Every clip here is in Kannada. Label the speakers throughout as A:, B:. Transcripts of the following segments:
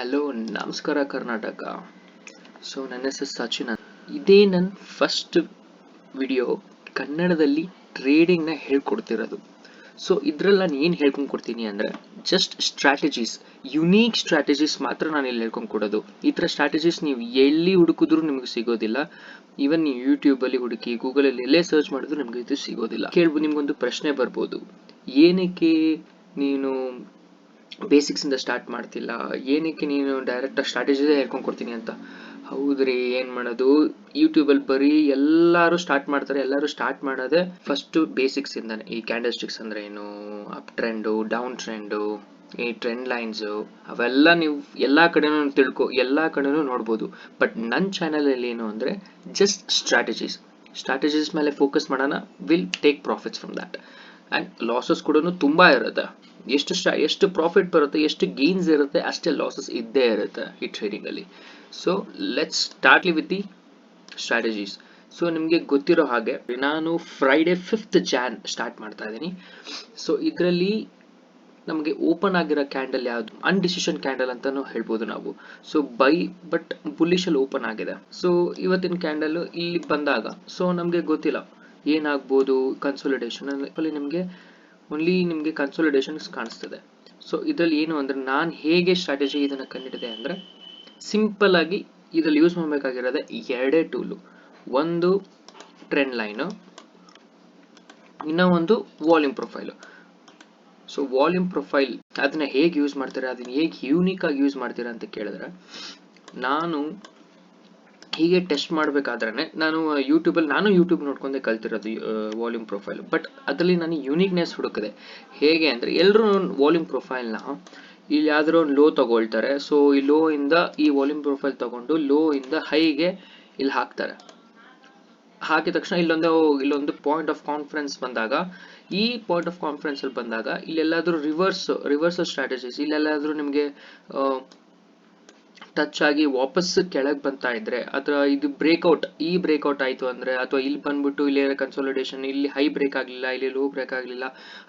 A: ಹಲೋ, ನಮಸ್ಕಾರ ಕರ್ನಾಟಕ. ನನ್ನ ಹೆಸರು ಸಚಿನ್. ಇದೇ ನನ್ನ ಫಸ್ಟ್ ವಿಡಿಯೋ ಕನ್ನಡದಲ್ಲಿ ಟ್ರೇಡಿಂಗ್ನ ಹೇಳ್ಕೊಡ್ತಿರೋದು. ಇದ್ರಲ್ಲಿ ನಾನು ಏನು ಹೇಳ್ಕೊಂಡು ಕೊಡ್ತೀನಿ ಅಂದರೆ ಜಸ್ಟ್ ಸ್ಟ್ರಾಟಜೀಸ್, ಯುನೀಕ್ ಸ್ಟ್ರಾಟಜೀಸ್ ಮಾತ್ರ ನಾನು ಇಲ್ಲಿ ಹೇಳ್ಕೊಂಡು ಕೊಡೋದು. ಈ ಥರ ಸ್ಟ್ರಾಟಜೀಸ್ ನೀವು ಎಲ್ಲಿ ಹುಡುಕಿದ್ರೂ ನಿಮಗೆ ಸಿಗೋದಿಲ್ಲ. ಈವನ್ ನೀವು ಯೂಟ್ಯೂಬಲ್ಲಿ ಹುಡುಕಿ, ಗೂಗಲಲ್ಲಿ ಎಲ್ಲೇ ಸರ್ಚ್ ಮಾಡಿದ್ರು ನಿಮಗೆ ಇದು ಸಿಗೋದಿಲ್ಲ. ನಿಮ್ಗೊಂದು ಪ್ರಶ್ನೆ ಬರ್ಬೋದು, ಏನಕ್ಕೆ ನೀನು ಬೇಸಿಕ್ಸ್ ಇಂದ ಸ್ಟಾರ್ಟ್ ಮಾಡ್ತಿಲ್ಲ, ಏನಕ್ಕೆ ನೀನು ಡೈರೆಕ್ಟ್ ಸ್ಟ್ರಾಟಜಿದೇ ಹೇಳ್ಕೊಂಡು ಕೊಡ್ತೀನಿ ಅಂತ. ಹೌದ್ರಿ, ಏನ್ ಮಾಡೋದು, ಯೂಟ್ಯೂಬಲ್ಲಿ ಬರೀ ಎಲ್ಲರೂ ಸ್ಟಾರ್ಟ್ ಮಾಡ್ತಾರೆ. ಎಲ್ಲರೂ ಸ್ಟಾರ್ಟ್ ಮಾಡೋದೇ ಫಸ್ಟ್ ಬೇಸಿಕ್ಸ್ ಇಂದಾನೆ. ಈ ಕ್ಯಾಂಡಲ್ ಸ್ಟಿಕ್ಸ್ ಅಂದ್ರೆ ಏನು, ಅಪ್ ಟ್ರೆಂಡು, ಡೌನ್ ಟ್ರೆಂಡು, ಈ ಟ್ರೆಂಡ್ ಲೈನ್ಸ್, ಅವೆಲ್ಲ ನೀವು ಎಲ್ಲಾ ಕಡೆನೂ ನೋಡ್ಬೋದು. ಬಟ್ ನನ್ನ ಚಾನಲ್ ಅಲ್ಲಿ ಏನು ಅಂದ್ರೆ ಜಸ್ಟ್ ಸ್ಟ್ರಾಟಜೀಸ್ ಮೇಲೆ ಫೋಕಸ್ ಮಾಡೋಣ. Will take profits from that. And losses ಕೂಡ ತುಂಬಾ ಇರುತ್ತೆ. ಎಷ್ಟು ಪ್ರಾಫಿಟ್ ಬರುತ್ತೆ, ಎಷ್ಟು ಗೇನ್ಸ್ ಇರುತ್ತೆ, ಅಷ್ಟೇ ಲಾಸಸ್ ಇದ್ದೇ ಇರುತ್ತೆ ಈ ಟ್ರೇಡಿಂಗ್ ಅಲ್ಲಿ. Let's start with the strategies. ನಿಮಗೆ ಗೊತ್ತಿರೋ ಹಾಗೆ ನಾನು ಫ್ರೈಡೆ 5th Jan ಸ್ಟಾರ್ಟ್ ಮಾಡ್ತಾ ಇದ್ದೀನಿ. ಇದರಲ್ಲಿ ನಮಗೆ ಓಪನ್ ಆಗಿರೋ ಕ್ಯಾಂಡಲ್ ಯಾವುದು, ಅನ್ಡಿಸಿಷನ್ ಕ್ಯಾಂಡಲ್ ಅಂತಾನು ಹೇಳ್ಬೋದು ನಾವು. ಬಟ್ ಬುಲ್ಲಿಶ್ ಅಲ್ಲಿ ಓಪನ್ ಆಗಿದೆ. ಇವತ್ತಿನ ಕ್ಯಾಂಡಲ್ ಇಲ್ಲಿ ಬಂದಾಗ ನಮಗೆ ಗೊತ್ತಿಲ್ಲ ಏನಾಗ್ಬೋದು. ಕನ್ಸೋಲಿಡೇಷನ್ ಅಲ್ಲಿ ನಿಮಗೆ ಕನ್ಸೋಲಿಡೇಷನ್ಸ್ ಕಾಣಿಸ್ತದೆ. ಇದರಲ್ಲಿ ಏನು ಅಂದ್ರೆ ನಾನು ಹೇಗೆ ಸ್ಟ್ರಾಟಜಿ ಇದನ್ನ ಕಂಡಿಡಿದೆ ಅಂದ್ರೆ, ಸಿಂಪಲ್ ಆಗಿ ಇದ್ರಲ್ಲಿ ಯೂಸ್ ಮಾಡಬೇಕಾಗಿರೋದೆ ಎರಡೇ ಟೂಲು. ಒಂದು ಟ್ರೆಂಡ್ ಲೈನ್, ಇನ್ನ ಒಂದು ವಾಲ್ಯೂಮ್ ಪ್ರೊಫೈಲ್. ವಾಲ್ಯೂಮ್ ಪ್ರೊಫೈಲ್ ಅದನ್ನ ಹೇಗೆ ಯೂಸ್ ಮಾಡ್ತೀರಾ, ಅದನ್ನ ಹೇಗೆ ಯೂನಿಕ್ ಆಗಿ ಯೂಸ್ ಮಾಡ್ತೀರಾ ಅಂತ ಕೇಳಿದ್ರೆ, ನಾನು ಹೀಗೆ ಟೆಸ್ಟ್ ಮಾಡ್ಬೇಕಾದ್ರೆ ನಾನು ಯೂಟ್ಯೂಬ್ ನೋಡ್ಕೊಂಡೆ ಕಲ್ತಿರೋದು ವಾಲ್ಯೂಮ್ ಪ್ರೊಫೈಲ್. ಬಟ್ ಅದರಲ್ಲಿ ನಾನು ಯೂನಿಕ್ನೆಸ್ ಹುಡುಕಿದೆ. ಹೇಗೆ ಅಂದ್ರೆ, ಎಲ್ಲರೂ ವಾಲ್ಯೂಮ್ ಪ್ರೊಫೈಲ್ನ ಇಲ್ಲಿ ಯಾವ್ದಾದ್ರು ಒಂದು ಲೋ ತಗೊಳ್ತಾರೆ. ಈ ಲೋ ಇಂದ ಈ ವಾಲ್ಯೂಮ್ ಪ್ರೊಫೈಲ್ ತಗೊಂಡು ಲೋ ಇಂದ ಹೈಗೆ ಇಲ್ಲಿ ಹಾಕ್ತಾರೆ. ಹಾಕಿದ ತಕ್ಷಣ ಇಲ್ಲೊಂದು ಪಾಯಿಂಟ್ ಆಫ್ ಕಾನ್ಫರೆನ್ಸ್ ಬಂದಾಗ, ಈ ಪಾಯಿಂಟ್ ಆಫ್ ಕಾನ್ಫರೆನ್ಸ್ ಅಲ್ಲಿ ಬಂದಾಗ ಇಲ್ಲೆಲ್ಲಾದ್ರೂ ರಿವರ್ಸ್ ಸ್ಟ್ರಾಟಜೀಸ್, ಇಲ್ಲೆಲ್ಲಾದ್ರೂ ನಿಮಗೆ ಟಚ್ ಆಗಿ ವಾಪಸ್ ಕೆಳಗೆ ಬಂತಾ ಇದ್ರೆ, ಅಥವಾ ಇದು ಬ್ರೇಕ್ಔಟ್ ಆಯ್ತು ಅಂದ್ರೆ, ಅಥವಾ ಇಲ್ಲಿ ಬಂದ್ಬಿಟ್ಟು ಇಲ್ಲಿ ಕನ್ಸೋಲಿಡೇಷನ್, ಇಲ್ಲಿ ಹೈ ಬ್ರೇಕ್ ಆಗ್ಲಿಲ್ಲ, ಇಲ್ಲಿ ಲೋ ಬ್ರೇಕ್ ಆಗ್ಲಿಲ್ಲ,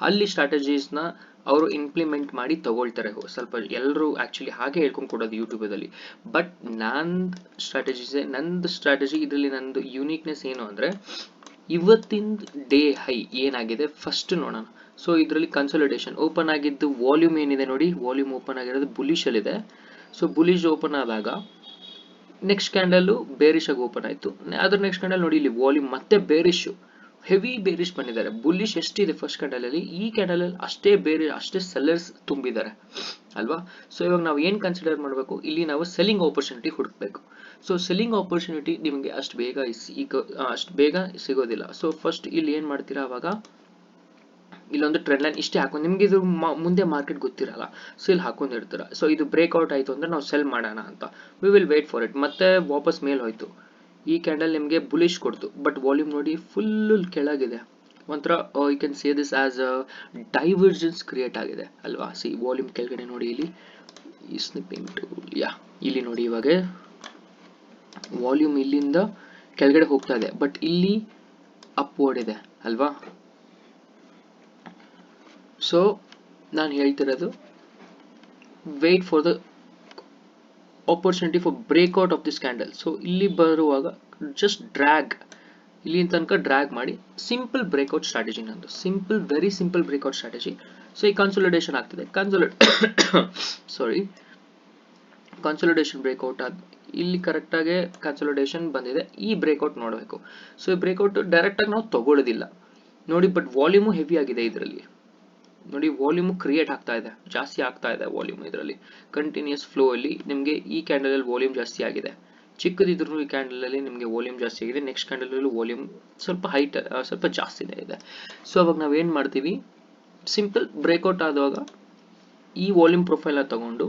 A: ಅಲ್ಲಿ ಸ್ಟ್ರಾಟಜೀಸ್ ನ ಅವರು ಇಂಪ್ಲಿಮೆಂಟ್ ಮಾಡಿ ತಗೊಳ್ತಾರೆ. ಸ್ವಲ್ಪ ಎಲ್ಲರೂ ಆಕ್ಚುಲಿ ಹಾಗೆ ಹೇಳ್ಕೊಂಡು ಕೊಡೋದು ಯೂಟ್ಯೂಬ್ ಅಲ್ಲಿ. ಬಟ್ ನಂದು ಸ್ಟ್ರಾಟಜಿ ಇದರಲ್ಲಿ ನಂದು ಯೂನಿಕ್ನೆಸ್ ಏನು ಅಂದ್ರೆ, ಇವತ್ತಿನ ಡೇ ಹೈ ಏನಾಗಿದೆ ಫಸ್ಟ್ ನೋಡೋಣ. ಇದರಲ್ಲಿ ಕನ್ಸೋಲಿಡೇಷನ್ ಓಪನ್ ಆಗಿದ್ದು, ವಾಲ್ಯೂಮ್ ಏನಿದೆ ನೋಡಿ, ವಾಲ್ಯೂಮ್ ಓಪನ್ ಆಗಿರೋದು ಬುಲಿಶ್ ಅಲ್ಲಿ ಇದೆ. ಬುಲಿಶ್ ಓಪನ್ ಆದಾಗ ನೆಕ್ಸ್ಟ್ ಕ್ಯಾಂಡಲ್ ಬೇರಿಶ್ ಆಗಿ ಓಪನ್ ಆಯ್ತು. ಅದ್ರ ನೆಕ್ಸ್ಟ್ ಕ್ಯಾಂಡಲ್ ನೋಡಿ, ಇಲ್ಲಿ ವಾಲ್ಯೂಮ್ ಮತ್ತೆ ಹೆವಿ ಬೇರಿಶ್ ಬಂದಿದ್ದಾರೆ. ಬುಲಿಶ್ ಎಷ್ಟಿದೆ ಫಸ್ಟ್ ಕ್ಯಾಂಡಲ್ ಅಲ್ಲಿ, ಈ ಕ್ಯಾಂಡಲ್ ಅಲ್ಲಿ ಅಷ್ಟೇ ಸೆಲ್ಲರ್ಸ್ ತುಂಬಿದ್ದಾರೆ ಅಲ್ವಾ. ಇವಾಗ ನಾವು ಏನ್ ಕನ್ಸಿಡರ್ ಮಾಡಬೇಕು, ಇಲ್ಲಿ ನಾವು ಸೆಲ್ಲಿಂಗ್ ಆಪರ್ಚುನಿಟಿ ಹುಡುಕ್ಬೇಕು. ಸೆಲ್ಲಿಂಗ್ ಆಪರ್ಚುನಿಟಿ ನಿಮಗೆ ಅಷ್ಟು ಬೇಗ ಸಿಗೋದಿಲ್ಲ. ಫಸ್ಟ್ ಇಲ್ಲಿ ಏನ್ ಮಾಡ್ತೀರಾ, ಅವಾಗ ಇಲ್ಲೊಂದು ಟ್ರೆಂಡ್ ಲೈನ್ ಇಷ್ಟೇ ಹಾಕೊಂಡು, ನಿಮ್ಗೆ ಇದು ಮುಂದೆ ಮಾರ್ಕೆಟ್ ಗೊತ್ತಿರಲ್ಲ. ಇಲ್ಲಿ ಹಾಕೊಂಡಿರ್ತೀರ. ಇದು ಬ್ರೇಕ್ಔಟ್ ಆಯ್ತು ಅಂದ್ರೆ ನಾವು ಸೆಲ್ ಮಾಡೋಣ ಅಂತ. We will wait for it. ಮತ್ತೆ ವಾಪಸ್ ಮೇಲ್ ಹೋಯ್ತು. ಈ ಕ್ಯಾಂಡಲ್ ನಿಮಗೆ ಬುಲಿಶ್ ಕೊಡ್ತು, ಬಟ್ ವಾಲ್ಯೂಮ್ ನೋಡಿ ಫುಲ್ ಕೆಳಗಿದೆ. ಒಂಥರ you can say this as a divergence create ಆಗಿದೆ ಅಲ್ವಾ. ವಾಲ್ಯೂಮ್ ಕೆಳಗಡೆ ನೋಡಿ, ಇಲ್ಲಿ ಈ ಸ್ನಿಪ್ಪಿಂಗ್ ಟೂಲ್, ಇಲ್ಲಿ ನೋಡಿ, ಇವಾಗ ವಾಲ್ಯೂಮ್ ಇಲ್ಲಿಂದ ಕೆಳಗಡೆ ಹೋಗ್ತಾ ಇದೆ, ಬಟ್ ಇಲ್ಲಿ ಅಪ್ವರ್ಡ್ ಇದೆ ಅಲ್ವಾ. ನಾನು ಹೇಳ್ತಿರೋದು, wait for the opportunity for breakout of this candle. ಇಲ್ಲಿ ಬರುವಾಗ ಜಸ್ಟ್ ಇಲ್ಲಿ ತನಕ ಡ್ರ್ಯಾಗ್ ಮಾಡಿ, ಸಿಂಪಲ್ ಬ್ರೇಕ್ಔಟ್ ಸ್ಟ್ರಾಟಜಿ ನಂದು. Very simple breakout strategy. ಈ ಕನ್ಸೋಲಿಡೇಷನ್ ಆಗ್ತಿದೆ, ಕನ್ಸೋಲಿಡೇಷನ್ ಬ್ರೇಕ್ಔಟ್ ಇಲ್ಲಿ ಕರೆಕ್ಟ್ ಆಗಿ ಕನ್ಸೋಲಿಡೇಷನ್ ಬಂದಿದೆ. ಈ ಬ್ರೇಕ್ಔಟ್ ನೋಡಬೇಕು. ಈ ಬ್ರೇಕ್ಔಟ್ ಡೈರೆಕ್ಟ್ ಆಗಿ ನಾವು ತಗೊಳ್ಳೋದಿಲ್ಲ ನೋಡಿ. ಬಟ್ ವಾಲ್ಯೂಮ್ ಹೆವಿ ಆಗಿದೆ ಇದರಲ್ಲಿ ನೋಡಿ, ವಾಲ್ಯೂಮ್ ಕ್ರಿಯೇಟ್ ಆಗ್ತಾ ಇದೆ, ಜಾಸ್ತಿ ಆಗ್ತಾ ಇದೆ ವಾಲ್ಯೂಮ್ ಇದರಲ್ಲಿ. ಕಂಟಿನ್ಯೂಸ್ ಫ್ಲೋ ಅಲ್ಲಿ ನಿಮಗೆ ಈ ಕ್ಯಾಂಡಲ್ ಅಲ್ಲಿ ವಾಲ್ಯೂಮ್ ಜಾಸ್ತಿ ಆಗಿದೆ. ಚಿಕ್ಕದಿದ್ರು ಈ ಕ್ಯಾಂಡಲ್ ಅಲ್ಲಿ ನಿಮಗೆ ವಾಲ್ಯೂಮ್ ಜಾಸ್ತಿ ಆಗಿದೆ. ನೆಕ್ಸ್ಟ್ ಕ್ಯಾಂಡಲ್ ಅಲ್ಲಿ ವಾಲ್ಯೂಮ್ ಸ್ವಲ್ಪ ಜಾಸ್ತಿನೇ ಇದೆ. ಅವಾಗ ನಾವೇನ್ ಮಾಡ್ತೀವಿ, ಸಿಂಪಲ್ ಬ್ರೇಕ್ಔಟ್ ಆದಾಗ ಈ ವಾಲ್ಯೂಮ್ ಪ್ರೊಫೈಲ್ ತಗೊಂಡು,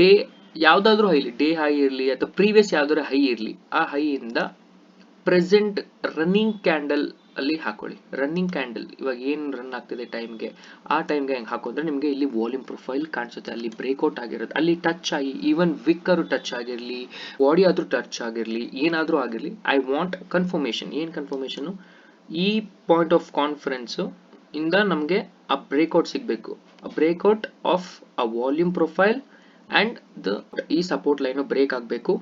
A: ಡೇ ಯಾವ್ದಾದ್ರು ಹೈ ಇರಲಿ, ಡೇ ಹೈ ಇರಲಿ ಅಥವಾ ಪ್ರೀವಿಯಸ್ ಯಾವ್ದಾದ್ರು ಹೈ ಇರಲಿ, ಆ ಹೈ ಇಂದ ಪ್ರೆಸೆಂಟ್ ರನ್ನಿಂಗ್ ಕ್ಯಾಂಡಲ್ ಅಲ್ಲಿ ಹಾಕೊಳ್ಳಿ. ರನ್ನಿಂಗ್ ಕ್ಯಾಂಡಲ್ ಇವಾಗ ಏನ್ ರನ್ ಆಗ್ತಿದೆ ಟೈಮ್ಗೆ, ಆ ಟೈಮ್ಗೆ ಹೆಂಗ್ ಹಾಕೊಂಡ್ರೆ ನಿಮ್ಗೆ ಇಲ್ಲಿ ವಾಲ್ಯೂಮ್ ಪ್ರೊಫೈಲ್ ಕಾಣಿಸುತ್ತೆ. ಅಲ್ಲಿ ಬ್ರೇಕ್ಔಟ್ ಆಗಿರುತ್ತೆ, ಅಲ್ಲಿ ಟಚ್ ಆಗಿ, ಈವನ್ ವಿಕ್ಕರ್ ಟಚ್ ಆಗಿರ್ಲಿ, ಬಾಡಿ ಆದ್ರೂ ಟಚ್ ಆಗಿರ್ಲಿ, ಏನಾದ್ರೂ ಆಗಿರ್ಲಿ, ಐ ವಾಂಟ್ ಕನ್ಫರ್ಮೇಶನ್. ಏನ್ ಕನ್ಫರ್ಮೇಶನ್, ಈ ಪಾಯಿಂಟ್ ಆಫ್ ಕಾನ್ಫರೆನ್ಸ್ ಇಂದ ನಮ್ಗೆ ಆ ಬ್ರೇಕ್ಔಟ್ ಸಿಗ್ಬೇಕು. ಆ breakout of a volume profile and ಈ ಸಪೋರ್ಟ್ ಲೈನ್ ಬ್ರೇಕ್ ಆಗಬೇಕು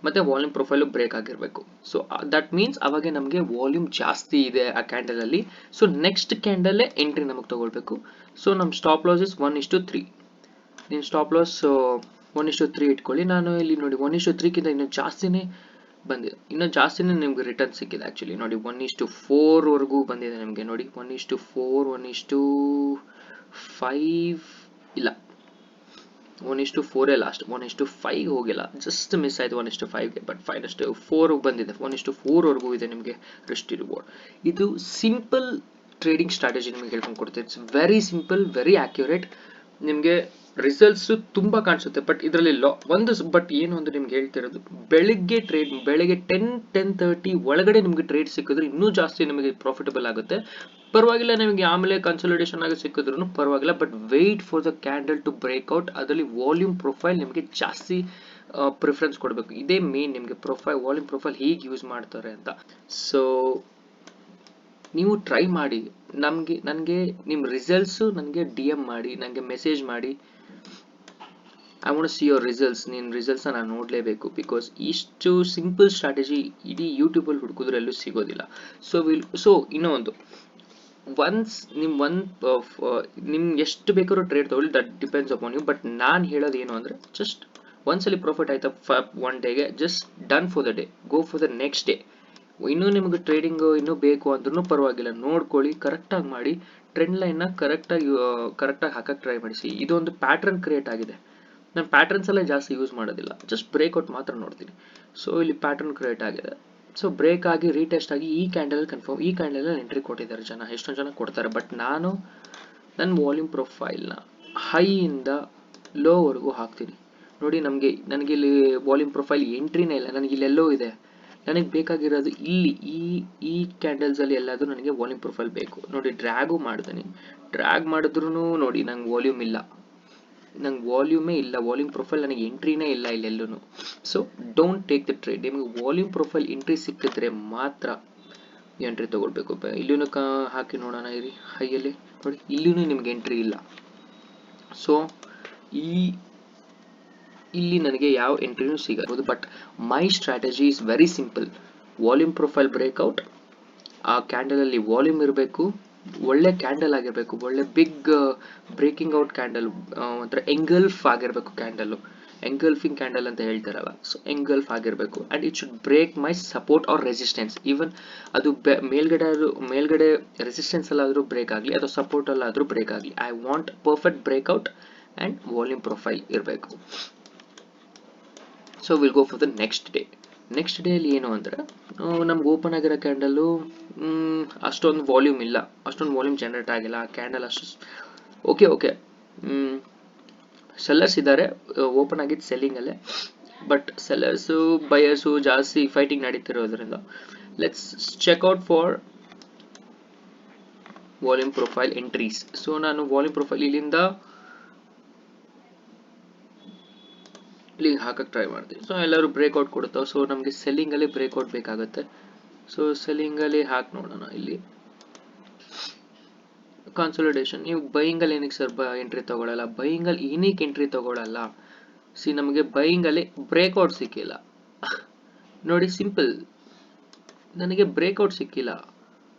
A: ಮತ್ತೆ ವಾಲ್ಯೂಮ್ ಪ್ರೊಫೈಲ್ ಬ್ರೇಕ್ ಆಗಿರಬೇಕು. ಸೊ ದಟ್ ಮೀನ್ಸ್ ಅವಾಗ ನಮಗೆ ವಾಲ್ಯೂಮ್ ಜಾಸ್ತಿ ಇದೆ ಆ ಕ್ಯಾಂಡಲ್ ಅಲ್ಲಿ. ಸೊ ನೆಕ್ಸ್ಟ್ ಕ್ಯಾಂಡಲ್ ಎಂಟ್ರಿ ನಮಗೆ ತಗೊಳ್ಬೇಕು. ಸೊ ನಮ್ಮ ಸ್ಟಾಪ್ ಲಾಸ್ ಇಸ್ 1:3. ನಿಮ್ಮ ಸ್ಟಾಪ್ ಲಾಸ್ 1:3 ಇಟ್ಕೊಳ್ಳಿ. ನಾನು ಇಲ್ಲಿ ನೋಡಿ 1:3ಗಿಂತ ಇನ್ನೂ ಜಾಸ್ತಿನೇ ಬಂದಿದೆ, ಇನ್ನೂ ಜಾಸ್ತಿನೇ ನಿಮ್ಗೆ ರಿಟರ್ನ್ ಸಿಕ್ಕಿದೆ. ಆಕ್ಚುಲಿ ನೋಡಿ 1:4 ವರೆಗೂ ಬಂದಿದೆ ನಿಮಗೆ. ನೋಡಿ 1:4, 1:5 ಇಲ್ಲ, 1:4 ಲಾಸ್ಟ್, 1:5 ಹೋಗಿಲ್ಲ, ಜಸ್ಟ್ ಮಿಸ್ ಆಯ್ತು 1:5ಗೆ. ಬಟ್ 5:4 ಬಂದಿದೆ, 1:4 ವರೆಗೂ ಇದೆ ನಿಮಗೆ ರಿಸ್ಕ್ ರಿವಾರ್ಡ್. ಇದು ಸಿಂಪಲ್ ಟ್ರೇಡಿಂಗ್ ಸ್ಟ್ರಾಟಜಿ ನಿಮಗೆ ಹೇಳ್ಕೊಂಡು ಕೊಡ್ತೀನಿ. It's very simple, very accurate. ನಿಮಗೆ ರಿಸಲ್ಟ್ಸ್ ತುಂಬಾ ಕಾಣಿಸುತ್ತೆ, ಬಟ್ ಇದರಲ್ಲಿ ಬಟ್ ಏನು ಅಂದ್ರೆ ನಿಮ್ಗೆ ಹೇಳ್ತಿರೋದು, ಬೆಳಿಗ್ಗೆ 10-10:30 ಒಳಗಡೆ ನಿಮ್ಗೆ ಟ್ರೇಡ್ ಸಿಕ್ಕಿದ್ರೆ ಇನ್ನೂ ಜಾಸ್ತಿ ನಿಮಗೆ ಪ್ರಾಫಿಟಬಲ್ ಆಗುತ್ತೆ. ಪರವಾಗಿಲ್ಲ, ನಿಮಗೆ ಆಮೇಲೆ ಕನ್ಸಲ್ಟೇಷನ್ ಆಗಿ ಸಿಕ್ಕಿದ್ರು ಪರವಾಗಿಲ್ಲ, but wait for the candle to breakout. ಅದರಲ್ಲಿ ವಾಲ್ಯೂಮ್ ಪ್ರೊಫೈಲ್ ನಿಮಗೆ ಜಾಸ್ತಿ ಪ್ರಿಫರೆನ್ಸ್ ಕೊಡಬೇಕು. ಇದೇ ಮೇನ್ ನಿಮಗೆ ವಾಲ್ಯೂಮ್ ಪ್ರೊಫೈಲ್ ಹೇಗೆ ಯೂಸ್ ಮಾಡ್ತಾರೆ ಅಂತ. ಸೊ ನೀವು ಟ್ರೈ ಮಾಡಿ. ನನಗೆ ನಿಮ್ಮ ರಿಸಲ್ಟ್ಸ್ ನನಗೆ DM ಮಾಡಿ, ನನಗೆ ಮೆಸೇಜ್ ಮಾಡಿ. I want to see your results. ನಿನ್ನ ರಿಸಲ್ಟ್ಸ್ನ ನಾನು ನೋಡಲೇಬೇಕು, ಬಿಕಾಸ್ ಇಷ್ಟು ಸಿಂಪಲ್ ಸ್ಟ್ರಾಟಜಿ ಇಡೀ ಯೂಟ್ಯೂಬಲ್ಲಿ ಹುಡುಕಿದ್ರೆ ಎಲ್ಲೂ ಸಿಗೋದಿಲ್ಲ. ಸೊ ಇನ್ನೂ ಒಂದು, ನಿಮ್ಗೆ ಎಷ್ಟು ಬೇಕಾದ್ರೂ ಟ್ರೇಡ್ ತಗೊಳ್ಳಿ, that depends upon you. But ನಾನು ಹೇಳೋದು ಏನು ಅಂದರೆ, ಜಸ್ಟ್ ಒಂದ್ಸಲಿ ಪ್ರಾಫಿಟ್ ಆಯ್ತಾ ಒನ್ ಡೇಗೆ, just done for the day, go for the next day. ಇನ್ನೂ ನಿಮಗೆ ಟ್ರೇಡಿಂಗ್ ಇನ್ನೂ ಬೇಕು ಅಂದ್ರೂ ಪರವಾಗಿಲ್ಲ, ನೋಡ್ಕೊಳ್ಳಿ, ಕರೆಕ್ಟಾಗಿ ಮಾಡಿ. ಟ್ರೆಂಡ್ ಲೈನ್ನ ಕರೆಕ್ಟಾಗಿ ಹಾಕಕ್ಕೆ ಟ್ರೈ ಮಾಡಿಸಿ. ಇದೊಂದು ಪ್ಯಾಟ್ರನ್ ಕ್ರಿಯೇಟ್ ಆಗಿದೆ. ನಾನು ಪ್ಯಾಟ್ರನ್ಸ್ ಎಲ್ಲ ಜಾಸ್ತಿ ಯೂಸ್ ಮಾಡೋದಿಲ್ಲ, ಜಸ್ಟ್ ಬ್ರೇಕ್ಔಟ್ ಮಾತ್ರ ನೋಡ್ತೀನಿ. ಸೊ ಇಲ್ಲಿ ಪ್ಯಾಟ್ರನ್ ಕ್ರಿಯೇಟ್ ಆಗಿದೆ. ಸೊ ಬ್ರೇಕ್ ಆಗಿ ರೀಟೆಸ್ಟ್ ಆಗಿ ಈ ಕ್ಯಾಂಡಲ್ ಕನ್ಫರ್ಮ್, ಈ ಕ್ಯಾಂಡಲ್ ಎಂಟ್ರಿ ಕೊಟ್ಟಿದ್ದಾರೆ ಜನ, ಎಷ್ಟೊಂದು ಜನ ಕೊಡ್ತಾರೆ. ಬಟ್ ನಾನು ನನ್ನ ವಾಲ್ಯೂಮ್ ಪ್ರೊಫೈಲ್ನ ಹೈಯಿಂದ ಲೋವರೆಗೂ ಹಾಕ್ತೀನಿ. ನೋಡಿ, ನನಗೆ ಇಲ್ಲಿ ವಾಲ್ಯೂಮ್ ಪ್ರೊಫೈಲ್ ಎಂಟ್ರಿನೇ ಇಲ್ಲ, ನನಗೆ ಇಲ್ಲೆಲ್ಲೋ ಇದೆ. ನನಗೆ ಬೇಕಾಗಿರೋದು ಇಲ್ಲಿ ಈ ಕ್ಯಾಂಡಲ್ಸ್ ಅಲ್ಲಿ ಎಲ್ಲಾದ್ರೂ ನನಗೆ ವಾಲ್ಯೂಮ್ ಪ್ರೊಫೈಲ್ ಬೇಕು. ನೋಡಿ, ಡ್ರ್ಯಾಗು ಮಾಡ್ತೀನಿ, ಡ್ರ್ಯಾಗ್ ಮಾಡಿದ್ರು ನೋಡಿ ನಂಗೆ ವಾಲ್ಯೂಮ್ ಇಲ್ಲ, ನಂಗೆ ವಾಲ್ಯೂಮೇ ಇಲ್ಲ, ವಾಲ್ಯೂಮ್ ಪ್ರೊಫೈಲ್ ನನಗೆ ಎಂಟ್ರಿನೇ ಇಲ್ಲ ಇಲ್ಲೆಲ್ಲೂ. So don't take the trade. ನಿಮಗೆ ವಾಲ್ಯೂಮ್ ಪ್ರೊಫೈಲ್ ಎಂಟ್ರಿ ಸಿಕ್ಕಿದ್ರೆ ಮಾತ್ರ ಎಂಟ್ರಿ ತಗೊಳ್ಬೇಕು. ಇಲ್ಲೂ ಹಾಕಿ ನೋಡೋಣ ಇರಿ, ಹೈಯಲ್ಲಿ ನೋಡಿ, ಇಲ್ಲೂ ನಿಮ್ಗೆ ಎಂಟ್ರಿ ಇಲ್ಲ. ಸೊ ಇಲ್ಲಿ ನನಗೆ ಯಾವ ಎಂಟ್ರಿನೂ ಸಿಗಬಹುದು. But my strategy is very simple. Volume profile breakout, ಆ ಕ್ಯಾಂಡಲ್ ಅಲ್ಲಿ ವಾಲ್ಯೂಮ್ ಇರಬೇಕು, ಒಳ್ಳೆ ಕ್ಯಾಂಡಲ್ ಆಗಿರಬೇಕು, ಒಳ್ಳೆ ಬಿಗ್ ಬ್ರೇಕಿಂಗ್ ಔಟ್ ಕ್ಯಾಂಡಲ್, ಒಂಥರ ಎಂಗಲ್ಫ್ ಆಗಿರಬೇಕು ಕ್ಯಾಂಡಲ್, ಎಂಗಲ್ಫಿಂಗ್ ಕ್ಯಾಂಡಲ್ ಅಂತ ಹೇಳ್ತಾರಲ್ಲ. ಸೊ ಎಂಗಲ್ಫ್ ಆಗಿರಬೇಕು, and it should break my support or resistance. Even ಅದು ಮೇಲ್ಗಡೆ ರೆಸಿಸ್ಟೆನ್ಸ್ ಅಲ್ಲಾದ್ರೂ ಬ್ರೇಕ್ ಆಗಲಿ, ಅಥವಾ ಸಪೋರ್ಟ್ ಅಲ್ಲಾದ್ರೂ ಬ್ರೇಕ್ ಆಗಲಿ. I want perfect breakout and volume profile ಇರಬೇಕು. So will go for the next day. Next day ಅಲ್ಲಿ ಏನು ಅಂದರೆ, ನಮ್ಗೆ ಓಪನ್ ಆಗಿರೋ ಕ್ಯಾಂಡಲ್ಲು ಅಷ್ಟೊಂದು ವಾಲ್ಯೂಮ್ ಇಲ್ಲ, ಅಷ್ಟೊಂದು ವಾಲ್ಯೂಮ್ ಜನರೇಟ್ ಆಗಿಲ್ಲ ಆ ಕ್ಯಾಂಡಲ್ ಅಷ್ಟು. ಓಕೆ ಸೆಲ್ಲರ್ಸ್ ಇದ್ದಾರೆ, ಓಪನ್ ಆಗಿದ್ದು ಸೆಲ್ಲಿಂಗಲ್ಲೇ. ಬಟ್ ಸೆಲ್ಲರ್ಸು ಬಯರ್ಸು ಜಾಸ್ತಿ ಫೈಟಿಂಗ್ ನಡೀತಿರೋದ್ರಿಂದ let's check out for volume profile entries. So ನಾನು ವಾಲ್ಯೂಮ್ ಪ್ರೊಫೈಲ್ ಇಲ್ಲಿಂದ ಇಲ್ಲಿಗೆ ಹಾಕಕ್ಕೆ ಟ್ರೈ ಮಾಡ್ತೀನಿ. ಸೊ ಎಲ್ಲರೂ ಬ್ರೇಕ್ಔಟ್ ಕೊಡ್ತಾವೆ. ಸೊ ನಮಗೆ ಸೆಲ್ಲಿಂಗಲ್ಲಿ ಬ್ರೇಕ್ಔಟ್ ಬೇಕಾಗುತ್ತೆ. ಸೊ ಸೆಲ್ಲಿಂಗಲ್ಲಿ ಹಾಕಿ ನೋಡೋಣ. ಇಲ್ಲಿ ಕನ್ಸಾಲಿಡೇಷನ್. ನೀವು ಬೈಯಿಂಗಲ್ಲಿ ಏನಕ್ಕೆ ಸರ್ ಎಂಟ್ರಿ ತಗೊಳ್ಳಲ್ಲ? ಬೈಯಿಂಗಲ್ಲಿ ಏನಕ್ಕೆ ಎಂಟ್ರಿ ತಗೊಳ್ಳಲ್ಲ? ನಮಗೆ ಬೈಯಿಂಗಲ್ಲಿ ಬ್ರೇಕ್ಔಟ್ ಸಿಕ್ಕಿಲ್ಲ. ನೋಡಿ, ಸಿಂಪಲ್, ನನಗೆ ಬ್ರೇಕ್ಔಟ್ ಸಿಕ್ಕಿಲ್ಲ.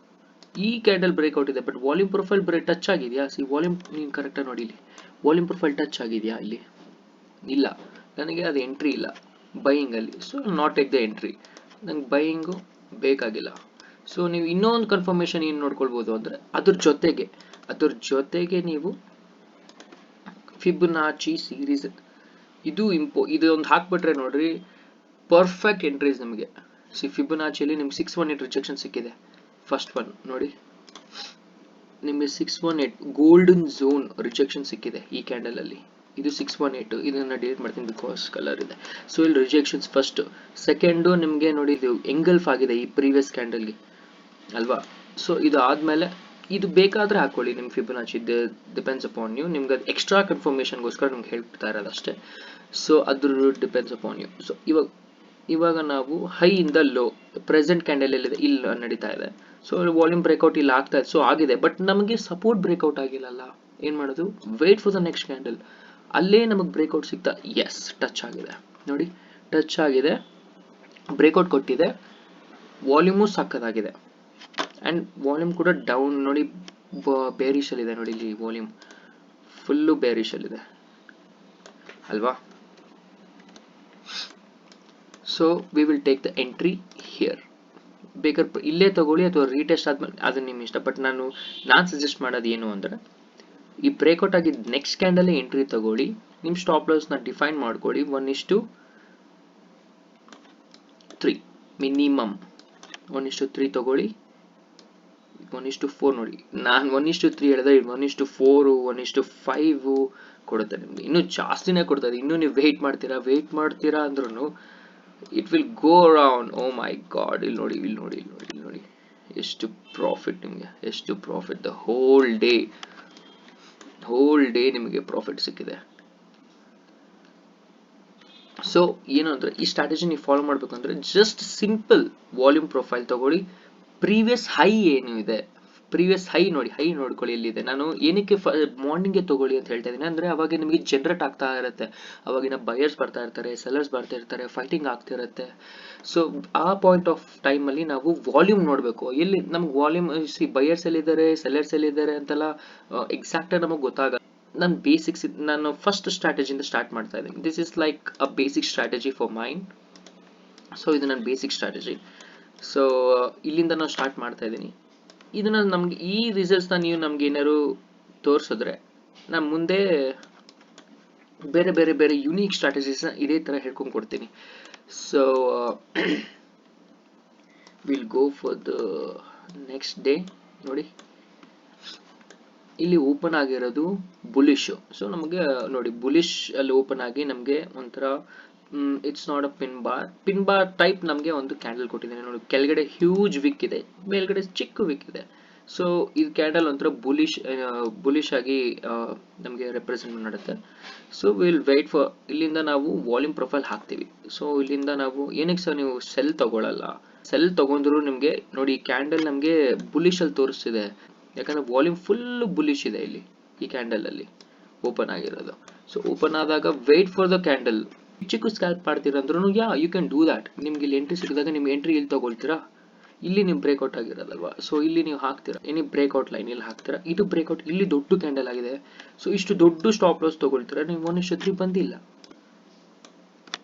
A: ಈ ಕ್ಯಾಂಡಲ್ ಬ್ರೇಕ್ಔಟ್ ಇದೆ, ಬಟ್ ವಾಲ್ಯೂಮ್ ಪ್ರೊಫೈಲ್ ಟಚ್ ಆಗಿದೆಯಾ? ವಾಲ್ಯೂಮ್ ನೀವು ಕರೆಕ್ಟಾಗಿ ನೋಡಿ, ಇಲ್ಲಿ ವಾಲ್ಯೂಮ್ ಪ್ರೊಫೈಲ್ ಟಚ್ ಆಗಿದೆಯಾ? ಇಲ್ಲಿ ಇಲ್ಲ, ನನಗೆ ಅದು ಎಂಟ್ರಿ ಇಲ್ಲ ಬೈಯಿಂಗಲ್ಲಿ. So not take the entry, ನಂಗೆ ಬೈಯಿಂಗು ಬೇಕಾಗಿಲ್ಲ. ಸೊ ನೀವು ಇನ್ನೊಂದು ಕನ್ಫರ್ಮೇಷನ್ ಏನು ನೋಡ್ಕೊಳ್ಬೋದು ಅಂದರೆ, ಅದ್ರ ಜೊತೆಗೆ ನೀವು ಫಿಬೊನಾಚಿ ಸೀರೀಸ್ ಇದು ಒಂದು ಹಾಕ್ಬಿಟ್ರೆ ನೋಡ್ರಿ, ಪರ್ಫೆಕ್ಟ್ ಎಂಟ್ರೀಸ್ ನಿಮಗೆ. ಫಿಬೊನಾಚಿಯಲ್ಲಿ ನಿಮ್ಗೆ 618 ರಿಜೆಕ್ಷನ್ ಸಿಕ್ಕಿದೆ. ಫಸ್ಟ್ ಒನ್ ನೋಡಿ, ನಿಮಗೆ 618 ಗೋಲ್ಡನ್ ಝೋನ್ ರಿಜೆಕ್ಷನ್ ಸಿಕ್ಕಿದೆ ಈ ಕ್ಯಾಂಡಲ್ ಅಲ್ಲಿ. ಇದು 618, ಇದನ್ನ ಡಿಲೀಟ್ ಮಾಡ್ತೀನಿ ಬಿಕಾಸ್ ಕಲರ್ ಇದೆ. ಸೊ ಇಲ್ಲಿ ರಿಜೆಕ್ಷನ್ಸ್ ಫಸ್ಟ್. ಸೆಕೆಂಡು ನಿಮಗೆ ನೋಡಿ, ಇದು ಎಂಗಲ್ಫ್ ಆಗಿದೆ ಈ ಪ್ರೀವಿಯಸ್ ಕ್ಯಾಂಡಲ್ಗೆ ಅಲ್ವಾ? ಸೊ ಇದು ಆದ್ಮೇಲೆ ಇದು ಬೇಕಾದ್ರೆ ಹಾಕೊಳ್ಳಿ, ನಿಮ್ ಫಿಬೊನಾಚಿ ಡಿಪೆಂಡ್ಸ್ ಅಪಾನ್ ಯು. ನಿಮ್ಗೆ ಅದು ಎಕ್ಸ್ಟ್ರಾ ಕನ್ಫರ್ಮೇಷನ್ಗೋಸ್ಕರ ನಿಮ್ಗೆ ಹೇಳ್ತಾ ಇರೋದು ಅಷ್ಟೇ. ಸೊ ಅದ್ರ ಡಿಪೆಂಡ್ಸ್ ಅಪಾನ್ ಯು. ಸೊ ಇವಾಗ ನಾವು ಹೈ ಇಂದ ಲೋ, ಪ್ರೆಸೆಂಟ್ ಕ್ಯಾಂಡಲ್ ಎಲ್ಲಿದೆ ಇಲ್ಲಿ ನಡೀತಾ ಇದೆ. ಸೊ ವಾಲ್ಯೂಮ್ ಬ್ರೇಕ್ಔಟ್ ಇಲ್ಲಿ ಆಗ್ತಾ ಇದೆ. ಸೊ ಆಗಿದೆ, ಬಟ್ ನಮಗೆ ಸಪೋರ್ಟ್ ಬ್ರೇಕ್ಔಟ್ ಆಗಿಲ್ಲಲ್ಲ. ಏನ್ ಮಾಡೋದು? Wait for the next candle. ಅಲ್ಲೇ ನಮಗೆ ಬ್ರೇಕ್ಔಟ್ ಸಿಗ್ತಾ ಎಸ್ ಟಚ್ ಆಗಿದೆ ನೋಡಿ, ಟಚ್ ಆಗಿದೆ, ಬ್ರೇಕ್ಔಟ್ ಕೊಟ್ಟಿದೆ, ವಾಲ್ಯೂಮು ಸಕ್ಕದಾಗಿದೆ ಆ್ಯಂಡ್ ವಾಲ್ಯೂಮ್ ಕೂಡ ಡೌನ್ ನೋಡಿ, ಬೇರಿಶಲ್ಲಿದೆ ನೋಡಿ, ಇಲ್ಲಿ ವಾಲ್ಯೂಮ್ ಫುಲ್ಲು ಬೇರಿಶಲ್ಲಿದೆ ಅಲ್ವಾ. So we will take the entry here. ಬೇಕಾದ್ರೆ ಇಲ್ಲೇ ತಗೊಳ್ಳಿ ಅಥವಾ ರೀಟೆಸ್ಟ್ ಆದ್ಮೇಲೆ ಅದು ನಿಮ್ಮ ಇಷ್ಟ. ಬಟ್ ನಾನು ಸಜೆಸ್ಟ್ ಮಾಡೋದು ಏನು ಅಂದರೆ, ಈ ಬ್ರೇಕ್ಔಟ್ ಆಗಿದ್ದು ನೆಕ್ಸ್ಟ್ ಕ್ಯಾಂಡಲ್ಲೇ ಎಂಟ್ರಿ ತಗೊಳ್ಳಿ, ನಿಮ್ಮ ಸ್ಟಾಪ್ ಲಾಸ್ನ ಡಿಫೈನ್ ಮಾಡ್ಕೊಳ್ಳಿ 1:3 ಮಿನಿಮಮ್, 1:3 ತಗೊಳ್ಳಿ. 1:4 ನೋಡಿ, ನಾನು 1:3 ಹೇಳಿದ್ರೆ 1:4 1:5 ಕೊಡುತ್ತೆ ನಿಮ್ಗೆ, ಇನ್ನೂ ಜಾಸ್ತಿನೇ ಕೊಡ್ತದೆ. ಇನ್ನೂ ನೀವು ವೆಯ್ಟ್ ಮಾಡ್ತೀರಾ ಅಂದ್ರೂ it will go around. Oh my god, ಇಲ್ಲಿ ನೋಡಿ ಎಷ್ಟು ಪ್ರಾಫಿಟ್ ನಿಮಗೆ, ಎಷ್ಟು ಪ್ರಾಫಿಟ್. ದ ಹೋಲ್ ಡೇ ನಿಮಗೆ ಪ್ರಾಫಿಟ್ ಸಿಕ್ಕಿದೆ. ಸೊ ಏನು ಅಂದ್ರೆ, ಈ ಸ್ಟ್ರಾಟಜಿ ನೀವು ಫಾಲೋ ಮಾಡ್ಬೇಕಂದ್ರೆ ಜಸ್ಟ್ ಸಿಂಪಲ್ ವಾಲ್ಯೂಮ್ ಪ್ರೊಫೈಲ್ ತಗೊಳ್ಳಿ, ಪ್ರೀವಿಯಸ್ ಹೈ ಏನು ಇದೆ, ಪ್ರೀವಿಯಸ್ ಹೈ ನೋಡಿ, ಹೈ ನೋಡ್ಕೊಳ್ಳಿ ಎಲ್ಲಿದೆ. ನಾನು ಏನಕ್ಕೆ ಮಾರ್ನಿಂಗ್ಗೆ ತಗೊಳ್ಳಿ ಅಂತ ಹೇಳ್ತಾ ಇದ್ದೀನಿ ಅಂದ್ರೆ, ಅವಾಗ ನಿಮಗೆ ಜನರೇಟ್ ಆಗ್ತಾ ಇರುತ್ತೆ, ಅವಾಗಿನ ಬಯರ್ಸ್ ಬರ್ತಾ ಇರ್ತಾರೆ, ಸೆಲ್ಲರ್ಸ್ ಬರ್ತಾ ಇರ್ತಾರೆ, ಫೈಟಿಂಗ್ ಆಗ್ತಿರುತ್ತೆ. ಸೊ ಆ ಪಾಯಿಂಟ್ ಆಫ್ ಟೈಮಲ್ಲಿ ನಾವು ವಾಲ್ಯೂಮ್ ನೋಡಬೇಕು, ಎಲ್ಲಿ ನಮ್ಗೆ ವಾಲ್ಯೂಮ್ ಬಯರ್ಸ್ ಎಲ್ಲಿದ್ದಾರೆ, ಸೆಲ್ಲರ್ಸ್ ಎಲ್ಲಿದ್ದಾರೆ ಅಂತೆಲ್ಲ ಎಕ್ಸಾಕ್ಟಾಗಿ ನಮಗೆ ಗೊತ್ತಾಗ. ನಾನು ಫಸ್ಟ್ ಸ್ಟ್ರಾಟಜಿಯಿಂದ ಸ್ಟಾರ್ಟ್ ಮಾಡ್ತಾ ಇದ್ದೀನಿ. This is like a basic strategy for mind. So ಇದು ನನ್ನ ಬೇಸಿಕ್ ಸ್ಟ್ರಾಟಜಿ. ಸೊ ಇಲ್ಲಿಂದ ನಾನು ಸ್ಟಾರ್ಟ್ ಮಾಡ್ತಾ ಇದ್ದೀನಿ. ಇದನ್ನ ನಮ್ಗೆ ಈ ರಿಸಲ್ಟ್ಸ್ನ ನೀವು ನಮ್ಗೆ ಏನಾದ್ರು ತೋರಿಸಿದ್ರೆ, ನಾನು ಮುಂದೆ ಬೇರೆ ಯುನೀಕ್ ಸ್ಟ್ರಾಟಜೀಸ್ನ ಇದೇ ಥರ ಹೇಳ್ಕೊಂಡು ಕೊಡ್ತೀನಿ. So will go for the next day. ನೋಡಿ, ಇಲ್ಲಿ ಓಪನ್ ಆಗಿರೋದು ಬುಲಿಶ್. ಸೊ ನಮಗೆ ನೋಡಿ, ಬುಲಿಶ್ ಅಲ್ಲಿ ಓಪನ್ ಆಗಿ ನಮಗೆ ಒಂಥರ it's not a pin bar type ನಮಗೆ ಒಂದು ಕ್ಯಾಂಡಲ್ ಕೊಟ್ಟಿದ್ದೇನೆ ನೋಡಿ. ಕೆಳಗಡೆ ಹ್ಯೂಜ್ ವಿಕ್ ಇದೆ, ಮೇಲ್ಗಡೆ ಚಿಕ್ಕ ವಿಕ್ ಇದೆ. ಸೊ ಇದು ಕ್ಯಾಂಡಲ್ ಒಂಥರ ಬುಲಿಶ್ ಆಗಿ ನಮಗೆ ರೆಪ್ರೆಸೆಂಟ್ ಮಾಡುತ್ತೆ. ಸೊ ವಿಲ್ ವೆಯ್ಟ್ ಫಾರ್, ಇಲ್ಲಿಂದ ನಾವು ವಾಲ್ಯೂಮ್ ಪ್ರೊಫೈಲ್ ಹಾಕ್ತೀವಿ. ಸೊ ಇಲ್ಲಿಂದ ನಾವು ಏನಕ್ಕೆ ಸರ್ ನೀವು ಸೆಲ್ ತಗೊಳ್ಳಲ್ಲ, ಸೆಲ್ ತಗೊಂಡ್ರು ನಿಮಗೆ ನೋಡಿ, ಕ್ಯಾಂಡಲ್ ನಮಗೆ ಬುಲಿಶ್ ಅಲ್ಲಿ ತೋರಿಸ್ತಿದೆ, ಯಾಕಂದ್ರೆ ವಾಲ್ಯೂಮ್ ಫುಲ್ ಬುಲಿಶ್ ಇದೆ ಇಲ್ಲಿ ಈ ಕ್ಯಾಂಡಲ್ ಅಲ್ಲಿ ಓಪನ್ ಆಗಿರೋದು. ಸೊ ಓಪನ್ ಆದಾಗ ವೇಟ್ ಫಾರ್ ದ ಕ್ಯಾಂಡಲ್. ಚಿಕ್ಕ ಸ್ಕ್ಯಾಲ್ಪ್ ಮಾಡ್ತೀರಂದ್ರೂ ಯು ಕ್ಯಾನ್ ಡೂ ದ್ಯಾಟ್. ನಿಮ್ಗೆ ಇಲ್ಲಿ ಎಂಟ್ರಿ ಸಿಕ್ಕಿದಾಗ ನಿಮ್ಗೆ ಎಂಟ್ರಿ ಇಲ್ಲಿ ತಗೊಳ್ತೀರಾ, ಇಲ್ಲಿ ನೀವು ಬ್ರೇಕ್ಔಟ್ ಆಗಿರೋದಲ್ವಾ, ಸೊ ಇಲ್ಲಿ ನೀವು ಹಾಕ್ತೀರಾ ಎನಿ ಬ್ರೇಕ್ಔಟ್ ಲೈನ್, ಇಲ್ಲಿ ಹಾಕ್ತೀರಾ, ಇದು ಬ್ರೇಕ್ಔಟ್ ಇಲ್ಲಿ ದೊಡ್ಡ ಕ್ಯಾಂಡಲ್ ಆಗಿದೆ. ಸೊ ಇಷ್ಟು ದೊಡ್ಡ ಸ್ಟಾಪ್ ಲಾಸ್ ತಗೊಳ್ತೀರಾ ನೀವು. 1:3 ಬಂದಿಲ್ಲ,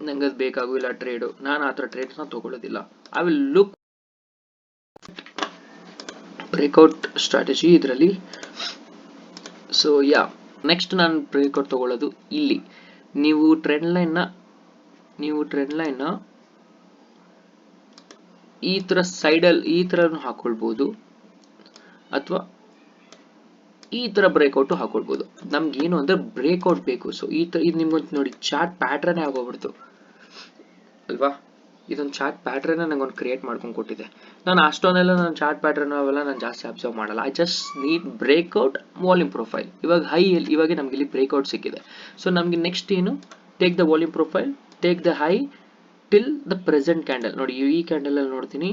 A: ನಂಗೆ ಅದು ಬೇಕಾಗಿಲ್ಲ ಟ್ರೇಡು, ನಾನು ಆ ಥರ ಟ್ರೇಡ್ಸ್ನ ತಗೊಳ್ಳೋದಿಲ್ಲ. I will look breakout strategy ಇದರಲ್ಲಿ. ಸೊ ನೆಕ್ಸ್ಟ್ ನಾನು ಬ್ರೇಕ್ಔಟ್ ತಗೊಳ್ಳೋದು ಇಲ್ಲಿ. ನೀವು ಟ್ರೆಂಡ್ ಲೈನ್ನ ಈ ತರ ಸೈಡಲ್ಲಿ ಈ ತರನು ಹಾಕೊಳ್ಬಹುದು, ಅಥವಾ ಈ ತರ ಬ್ರೇಕ್ಔಟ್ ಹಾಕೊಳ್ಬಹುದು. ನಮ್ಗೆ ಏನು ಅಂದ್ರೆ ಬ್ರೇಕ್ಔಟ್ ಬೇಕು. ಸೊ ಈ ತರ ಇದು ನಿಮ್ಗೆ ನೋಡಿ, ಚಾರ್ಟ್ ಪ್ಯಾಟ್ರನ್ ಆಗೋಗ್ಬಿಡ್ತು ಅಲ್ವಾ. ಇದೊಂದು ಚಾರ್ಟ್ ಪ್ಯಾಟ್ರನ್ ನಂಗೊಂದು ಕ್ರಿಯೇಟ್ ಮಾಡ್ಕೊಂಡು ಕೊಟ್ಟಿದೆ. ನಾನು ಅಷ್ಟೊಂದೆಲ್ಲ ನಾನು ಚಾರ್ಟ್ ಪ್ಯಾಟ್ರನ್ ಅವೆಲ್ಲ ನಾನು ಜಾಸ್ತಿ ಅಬ್ಸರ್ವ್ ಮಾಡಲ್ಲ. I just need breakout, volume profile. ಇವಾಗ ಹೈ, ಇವಾಗ ನಮ್ಗೆ ಇಲ್ಲಿ ಬ್ರೇಕ್ಔಟ್ ಸಿಕ್ಕಿದೆ. ಸೊ ನಮ್ಗೆ ನೆಕ್ಸ್ಟ್ ಏನು, take the volume profile, take the high till the present candle. ನೋಡಿ ಈ ಕ್ಯಾಂಡಲ್ ಅಲ್ಲಿ ನೋಡ್ತೀನಿ,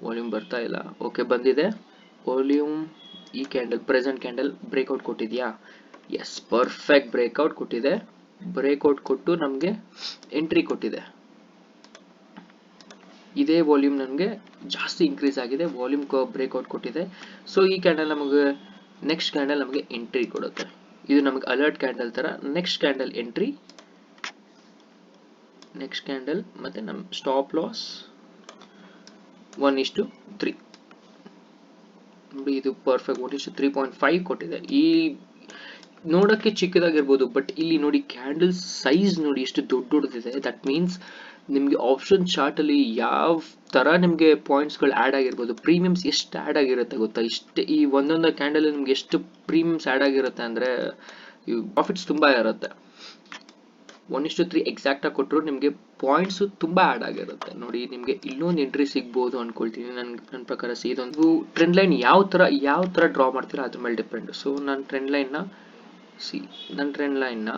A: ವಾಲ್ಯೂಮ್ ಬರ್ತಾ ಇಲ್ಲ. ಓಕೆ, ಬಂದಿದೆ ವಾಲ್ಯೂಮ್. ಈ ಕ್ಯಾಂಡಲ್ ಪ್ರೆಸೆಂಟ್ ಕ್ಯಾಂಡಲ್ ಬ್ರೇಕ್ಔಟ್ ಕೊಟ್ಟಿದ್ಯಾ? ಎಸ್, ಪರ್ಫೆಕ್ಟ್ ಬ್ರೇಕ್ಔಟ್ ಕೊಟ್ಟಿದೆ. ಬ್ರೇಕ್ಔಟ್ ಕೊಟ್ಟು ನಮಗೆ ಎಂಟ್ರಿ ಕೊಟ್ಟಿದೆ. ಇದೇ ವಾಲ್ಯೂಮ್ ನಮಗೆ ಜಾಸ್ತಿ ಇನ್ಕ್ರೀಸ್ ಆಗಿದೆ, ವಾಲ್ಯೂಮ್ ಬ್ರೇಕ್ಔಟ್ ಕೊಟ್ಟಿದೆ. ಸೊ ಈ ಕ್ಯಾಂಡಲ್ ನಮಗೆ ನೆಕ್ಸ್ಟ್ ಕ್ಯಾಂಡಲ್ ನಮಗೆ ಎಂಟ್ರಿ ಕೊಡುತ್ತೆ. ಇದು ನಮಗೆ ಅಲರ್ಟ್ ಕ್ಯಾಂಡಲ್ ತರ. Next candle entry, next candle, ಮತ್ತೆ ನಮ್ಮ ಸ್ಟಾಪ್ ಲಾಸ್ 1:3. ಇದು ಪರ್ಫೆಕ್ಟ್ 1:3.5 ಕೊಟ್ಟಿದೆ. ಈ ನೋಡಕ್ಕೆ ಚಿಕ್ಕದಾಗಿರ್ಬೋದು, ಬಟ್ ಇಲ್ಲಿ ನೋಡಿ ಕ್ಯಾಂಡಲ್ ಸೈಜ್ ನೋಡಿ ಎಷ್ಟು ದೊಡ್ಡದಿದೆ. ದಟ್ ಮೀನ್ಸ್ ನಿಮಗೆ ಆಪ್ಷನ್ ಚಾರ್ಟ್ ಅಲ್ಲಿ ಯಾವ ತರ ನಿಮಗೆ ಪಾಯಿಂಟ್ಸ್ಗಳು ಆಡ್ ಆಗಿರ್ಬೋದು, ಪ್ರೀಮಿಯಮ್ಸ್ ಎಷ್ಟು ಆಡ್ ಆಗಿರುತ್ತೆ ಗೊತ್ತಾ? ಇಷ್ಟೇ ಈ ಒಂದೊಂದು ಕ್ಯಾಂಡಲ್ ನಿಮ್ಗೆ ಎಷ್ಟು ಪ್ರೀಮಿಯಮ್ಸ್ ಆಡ್ ಆಗಿರುತ್ತೆ ಅಂದ್ರೆ ಪ್ರಾಫಿಟ್ಸ್ ತುಂಬಾ ಇರುತ್ತೆ. 1:3 ಎಕ್ಸಾಕ್ಟ್ ಆಗಿ ಕೊಟ್ಟರು ನಿಮಗೆ ಪಾಯಿಂಟ್ಸ್ ತುಂಬಾ ಆಡ್ ಆಗಿರುತ್ತೆ. ನೋಡಿ ನಿಮಗೆ ಇಲ್ಲೊಂದು ಎಂಟ್ರಿ ಸಿಗ್ಬೋದು ಅನ್ಕೊಳ್ತೀನಿ. ನನ್ನ ಪ್ರಕಾರ ಇದೊಂದು ಟ್ರೆಂಡ್ ಲೈನ್ ಯಾವ ತರ ಡ್ರಾ ಮಾಡ್ತೀರಾ ಅದ್ರ ಮೇಲೆ ಡಿಪೆಂಡ್. ಸೊ ನಾನು ಟ್ರೆಂಡ್ ಲೈನ್ನ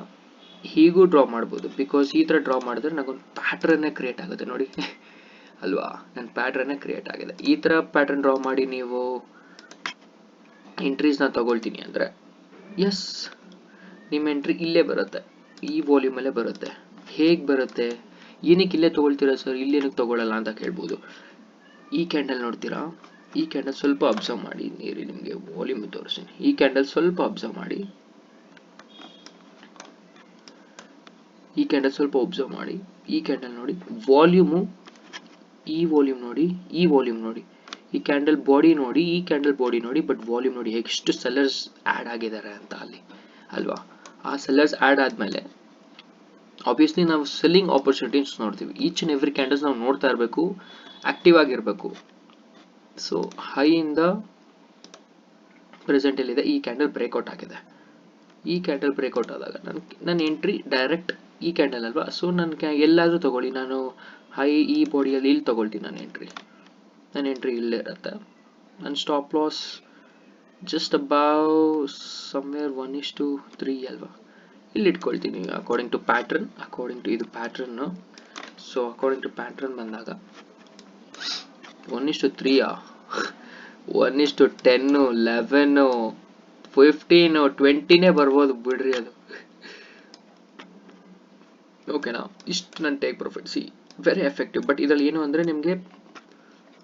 A: ಹೀಗೂ ಡ್ರಾ ಮಾಡ್ಬೋದು, ಬಿಕಾಸ್ ಈ ತರ ಡ್ರಾ ಮಾಡಿದ್ರೆ ನನಗೊಂದು ಪ್ಯಾಟ್ರನ್ನೇ ಕ್ರಿಯೇಟ್ ಆಗುತ್ತೆ ನೋಡಿ ಅಲ್ವಾ. ನನ್ನ ಪ್ಯಾಟ್ರನ್ನೇ ಕ್ರಿಯೇಟ್ ಆಗಿದೆ. ಈ ತರ ಪ್ಯಾಟ್ರನ್ ಡ್ರಾ ಮಾಡಿ ನೀವು ಎಂಟ್ರೀಸ್ನ ತಗೊಳ್ತೀನಿ ಅಂದ್ರೆ ಎಸ್, ನಿಮ್ಮ ಎಂಟ್ರಿ ಇಲ್ಲೇ ಬರುತ್ತೆ, ಈ ವಾಲ್ಯೂಮಲ್ಲೇ ಬರುತ್ತೆ. ಹೇಗೆ ಬರುತ್ತೆ, ಏನಕ್ಕೆ ಇಲ್ಲೇ ತೊಗೊಳ್ತೀರಾ ಸರ್, ಇಲ್ಲೇನಕ್ಕೆ ತೊಗೊಳ್ಳಲ್ಲ ಅಂತ ಕೇಳ್ಬೋದು. ಈ ಕ್ಯಾಂಡಲ್ ನೋಡ್ತೀರಾ, ಈ ಕ್ಯಾಂಡಲ್ ಸ್ವಲ್ಪ ಅಬ್ಸರ್ವ್ ಮಾಡಿ, ನೀರಿ ನಿಮಗೆ ವಾಲ್ಯೂಮ್ ತೋರಿಸ್ತೀನಿ. ಈ ಕ್ಯಾಂಡಲ್ ಸ್ವಲ್ಪ ಅಬ್ಸರ್ವ್ ಮಾಡಿ, ಈ ಕ್ಯಾಂಡಲ್ ಸ್ವಲ್ಪ ಅಬ್ಸರ್ವ್ ಮಾಡಿ. ಈ ಕ್ಯಾಂಡಲ್ ನೋಡಿ, ವಾಲ್ಯೂಮು, ಈ ವಾಲ್ಯೂಮ್ ನೋಡಿ, ಈ ವಾಲ್ಯೂಮ್ ನೋಡಿ, ಈ ಕ್ಯಾಂಡಲ್ ಬಾಡಿ ನೋಡಿ, ಈ ಕ್ಯಾಂಡಲ್ ಬಾಡಿ ನೋಡಿ, ಬಟ್ ವಾಲ್ಯೂಮ್ ನೋಡಿ ಎಷ್ಟು ಸೆಲ್ಲರ್ಸ್ ಆ್ಯಡ್ ಆಗಿದ್ದಾರೆ ಅಂತ ಅಲ್ಲಿ ಅಲ್ವಾ. ಆ ಸೆಲ್ಲರ್ಸ್ ಆ್ಯಡ್ ಆದಮೇಲೆ ಆಬ್ವಿಯಸ್ಲಿ ನಾವು ಸೆಲ್ಲಿಂಗ್ ಆಪರ್ಚುನಿಟೀಸ್ ನೋಡ್ತೀವಿ. ಈಚ್ ಅಂಡ್ ಎವ್ರಿ ಕ್ಯಾಂಡಲ್ಸ್ ನಾವು ನೋಡ್ತಾ ಇರಬೇಕು, ಆಕ್ಟಿವ್ ಆಗಿರಬೇಕು. ಸೊ ಹೈಯಿಂದ ಪ್ರೆಸೆಂಟ್ ಎಲ್ಲಿದೆ, ಈ ಕ್ಯಾಂಡಲ್ ಬ್ರೇಕ್ಔಟ್ ಆಗಿದೆ. ಈ ಕ್ಯಾಂಡಲ್ ಬ್ರೇಕ್ಔಟ್ ಆದಾಗ ನನ್ನ ಎಂಟ್ರಿ ಡೈರೆಕ್ಟ್ ಈ ಕ್ಯಾಂಡಲ್ ಅಲ್ವಾ. ಸೊ ನನ್ನ ಎಲ್ಲಾದರೂ ತಗೊಳ್ಳಿ, ನಾನು ಹೈ ಈ ಬಾಡಿಯಲ್ಲಿ ಇಲ್ಲಿ ತಗೊಳ್ತೀನಿ. ನನ್ನ ಎಂಟ್ರಿ ಇಲ್ಲೇ ಇರುತ್ತೆ. ನನ್ನ stop loss just above somewhere 1:3 ಅಲ್ವಾ, ಇಲ್ಲಿ ಇಟ್ಕೊಳ್ತೀನಿ. According to pattern, according to ಇದು pattern. So according to pattern ಬಂದಾಗ 1:3 1:10 11 15 20ನೇ ಬರ್ಬೋದು ಬಿಡ್ರಿ ಅದು. ಓಕೆನಾ, ಇಷ್ಟು ನನ್ನ take profit. C very effective. But ಇದರಲ್ಲಿ ಏನು ಅಂದರೆ ನಿಮಗೆ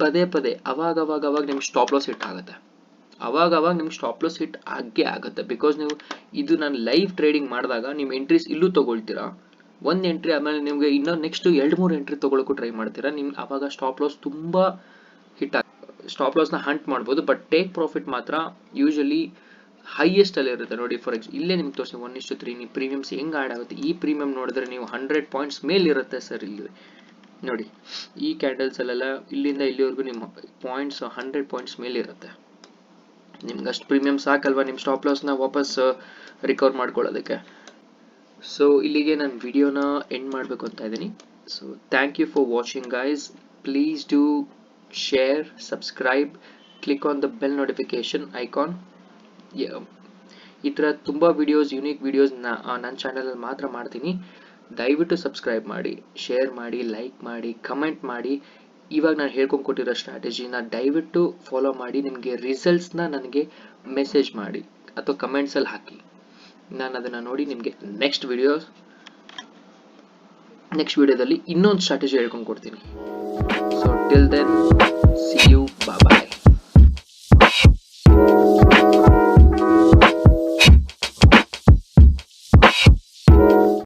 A: ಪದೇ ಪದೇ ಅವಾಗ ನಿಮ್ಗೆ ಸ್ಟಾಪ್ ಲಾಸ್ ಹಿಟ್ ಆಗುತ್ತೆ. ಅವಾಗ ನಿಮ್ಗೆ ಸ್ಟಾಪ್ ಲಾಸ್ ಹಿಟ್ ಆಗೇ ಆಗುತ್ತೆ. ಬಿಕಾಸ್ ನೀವು ಇದು ನಾನು ಲೈವ್ ಟ್ರೇಡಿಂಗ್ ಮಾಡಿದಾಗ ನಿಮ್ಮ ಎಂಟ್ರೀಸ್ ಇಲ್ಲೂ ತೊಗೊಳ್ತೀರಾ. ಒಂದು ಎಂಟ್ರಿ ಆಮೇಲೆ ನಿಮಗೆ ಇನ್ನೂ ನೆಕ್ಸ್ಟ್ 2-3 ಎಂಟ್ರಿ ತೊಗೊಳಕ್ಕೂ ಟ್ರೈ ಮಾಡ್ತೀರಾ. ನಿಮ್ಗೆ ಅವಾಗ ಸ್ಟಾಪ್ ಲಾಸ್ ತುಂಬ ಹಿಟ್ ಸ್ಟಾಪ್ ಲಾಸ್ನ ಹಂಟ್ ಮಾಡ್ಬೋದು. ಬಟ್ ಟೇಕ್ ಪ್ರಾಫಿಟ್ ಮಾತ್ರ ಯೂಶಲಿ ಹೈಯೆಸ್ಟ್ ಅಲ್ಲಿ ಇರುತ್ತೆ. ನೋಡಿ ಫಾರ್ ಎಕ್ಸಾಂಪಲ್ ಇಲ್ಲೇ ನಿಮ್ಗೆ ತೋರಿಸಿ 1:3 ನೀವು ಪ್ರೀಮಿಯಮ್ಸ್ ಹೆಂಗೆ ಆ್ಯಡ್ ಆಗುತ್ತೆ. ಈ ಪ್ರೀಮಿಯಂ ನೋಡಿದ್ರೆ ನೀವು 100 ಪಾಯಿಂಟ್ಸ್ ಮೇಲೆ ಇರುತ್ತೆ ಸರ್. ಇಲ್ಲಿ ನೋಡಿ ಈ ಕ್ಯಾಂಡಲ್ಸ್ ಅಲ್ಲೆಲ್ಲ ಇಲ್ಲಿಂದ ಇಲ್ಲಿವರೆಗೂ ನಿಮ್ಮ ಪಾಯಿಂಟ್ಸ್ 100 ಪಾಯಿಂಟ್ಸ್ ಮೇಲೆ ಇರುತ್ತೆ. ನಿಮ್ಗೆ ಅಷ್ಟು ಪ್ರೀಮಿಯಮ್ ಸಾಕಲ್ವಾ ನಿಮ್ಮ ಸ್ಟಾಪ್ ಲಾಸ್ನ ವಾಪಸ್ ರಿಕವರ್ ಮಾಡ್ಕೊಳ್ಳೋದಕ್ಕೆ. ಸೊ ಇಲ್ಲಿಗೆ ನಾನು ವಿಡಿಯೋನ ಎಂಡ್ ಮಾಡಬೇಕು ಅಂತ ಇದ್ದೀನಿ. So thank you for watching guys. Please do share, subscribe, click on the bell notification icon. ಈ ಥರ ತುಂಬ ವಿಡಿಯೋಸ್, ಯುನೀಕ್ ವಿಡಿಯೋಸ್ ನನ್ನ ಚಾನಲಲ್ಲಿ ಮಾತ್ರ ಮಾಡ್ತೀನಿ. ದಯವಿಟ್ಟು ಸಬ್ಸ್ಕ್ರೈಬ್ ಮಾಡಿ, ಶೇರ್ ಮಾಡಿ, ಲೈಕ್ ಮಾಡಿ, ಕಮೆಂಟ್ ಮಾಡಿ. ಇವಾಗ ನಾನು ಹೇಳ್ಕೊಂಡು ಕೊಟ್ಟಿರೋ ಸ್ಟ್ರಾಟಜಿನ ದಯವಿಟ್ಟು ಫಾಲೋ ಮಾಡಿ. ನಿಮಗೆ ರಿಸಲ್ಟ್ಸ್ನ ನನಗೆ ಮೆಸೇಜ್ ಮಾಡಿ ಅಥವಾ ಕಮೆಂಟ್ಸಲ್ಲಿ ಹಾಕಿ. ನಾನು ಅದನ್ನು ನೋಡಿ ನಿಮಗೆ ನೆಕ್ಸ್ಟ್ ವಿಡಿಯೋದಲ್ಲಿ ಇನ್ನೊಂದು ಸ್ಟ್ರಾಟಜಿ ಹೇಳ್ಕೊಂಡು ಕೊಡ್ತೀನಿ. So till then see you, bye.